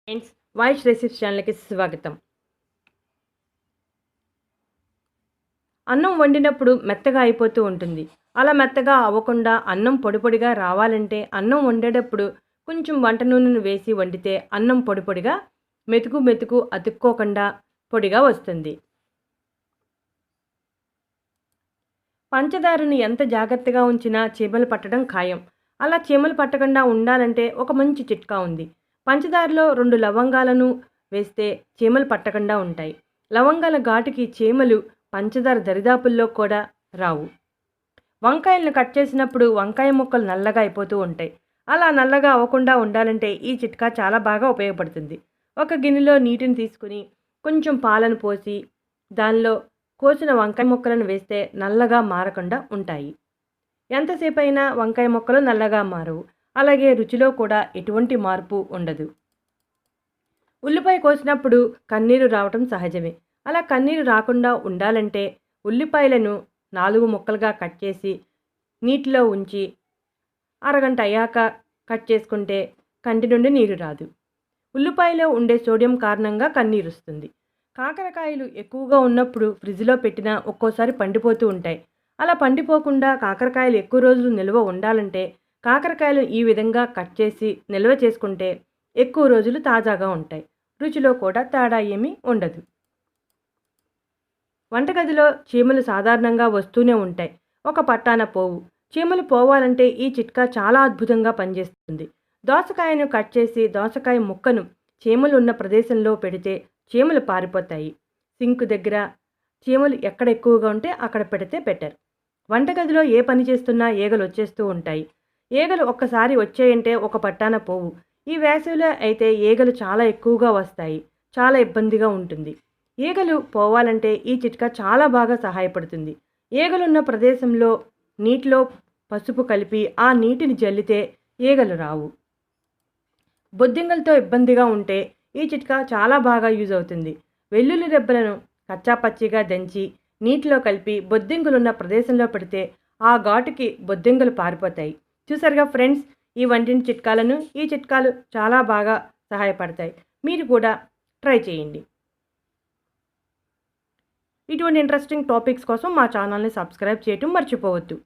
Friends, voice recipes ఛానల్కి స్వాగతం. అన్నం వండినప్పుడు మెత్తగా అయిపోతూ ఉంటుంది. అలా మెత్తగా అవ్వకుండా అన్నం పొడి పొడిగా రావాలంటే అన్నం వండేటప్పుడు కొంచెం వంట నూనెను వేసి వండితే అన్నం పొడి పొడిగా మెతుకు మెతుకు అతుక్కోకుండా పొడిగా వస్తుంది. పంచదారను ఎంత జాగ్రత్తగా ఉంచినా చీమలు పట్టడం ఖాయం. అలా చీమలు పట్టకుండా ఉండాలంటే ఒక మంచి చిట్కా ఉంది. పంచదారలో 2 లవంగాలను వేస్తే చీమలు పట్టకుండా ఉంటాయి. లవంగాల ఘాటుకి చీమలు పంచదార దరిదాపుల్లో కూడా రావు. వంకాయలను కట్ చేసినప్పుడు వంకాయ ముక్కలు నల్లగా అయిపోతూ ఉంటాయి. అలా నల్లగా అవ్వకుండా ఉండాలంటే ఈ చిట్కా చాలా బాగా ఉపయోగపడుతుంది. ఒక గిన్నెలో నీటిని తీసుకుని కొంచెం పాలను పోసి దానిలో కోసిన వంకాయ ముక్కలను వేస్తే నల్లగా మారకుండా ఉంటాయి. ఎంతసేపు అయినా వంకాయ ముక్కలు నల్లగా మారవు. అలాగే రుచిలో కూడా ఎటువంటి మార్పు ఉండదు. ఉల్లిపాయ కోసినప్పుడు కన్నీరు రావటం సహజమే. అలా కన్నీరు రాకుండా ఉండాలంటే ఉల్లిపాయలను 4 ముక్కలుగా కట్ చేసి నీటిలో ఉంచి అరగంట అయ్యాక కట్ చేసుకుంటే కంటి నుండి నీరు రాదు. ఉల్లిపాయలో ఉండే సోడియం కారణంగా కన్నీరు వస్తుంది. కాకరకాయలు ఎక్కువగా ఉన్నప్పుడు ఫ్రిడ్జ్లో పెట్టినా ఒక్కోసారి పండిపోతూ ఉంటాయి. అలా పండిపోకుండా కాకరకాయలు ఎక్కువ రోజులు నిల్వ ఉండాలంటే కాకరకాయలు ఈ విధంగా కట్ చేసి నిల్వ చేసుకుంటే ఎక్కువ రోజులు తాజాగా ఉంటాయి. రుచిలో కూడా తేడా ఏమీ ఉండదు. వంటగదిలో చీమలు సాధారణంగా వస్తూనే ఉంటాయి. ఒక పట్టాన పోవు. చీమలు పోవాలంటే ఈ చిట్కా చాలా అద్భుతంగా పనిచేస్తుంది. దోసకాయను కట్ చేసి దోసకాయ ముక్కను చీమలు ఉన్న ప్రదేశంలో పెడితే చీమలు పారిపోతాయి. సింక్ దగ్గర చీమలు ఎక్కడ ఎక్కువగా ఉంటే అక్కడ పెడితే బెటర్. వంటగదిలో ఏ పని చేస్తున్నా ఈగలు వచ్చేస్తూ ఉంటాయి. ఈగలు ఒక్కసారి వచ్చాయంటే ఒక పట్టాన పోవు. ఈ వేసవిలో అయితే ఈగలు చాలా ఎక్కువగా వస్తాయి. చాలా ఇబ్బందిగా ఉంటుంది. ఈగలు పోవాలంటే ఈ చిట్కా చాలా బాగా సహాయపడుతుంది. ఈగలున్న ప్రదేశంలో నీటిలో పసుపు కలిపి ఆ నీటిని జల్లితే ఈగలు రావు. బొద్దింకలతో ఇబ్బందిగా ఉంటే ఈ చిట్కా చాలా బాగా యూజ్ అవుతుంది. వెల్లుల్లి రెబ్బలను కచ్చాపచ్చిగా దంచి నీటిలో కలిపి బొద్దింకలున్న ప్రదేశంలో పెడితే ఆ ఘాటుకి బొద్దింకలు పారిపోతాయి. చూసారుగా ఫ్రెండ్స్, ఈ చిట్కాలు చాలా బాగా సహాయపడతాయి. మీరు కూడా ట్రై చేయండి. ఇటువంటి ఇంట్రెస్టింగ్ టాపిక్స్ కోసం మా ఛానల్ని సబ్స్క్రైబ్ చేయటం మర్చిపోవద్దు.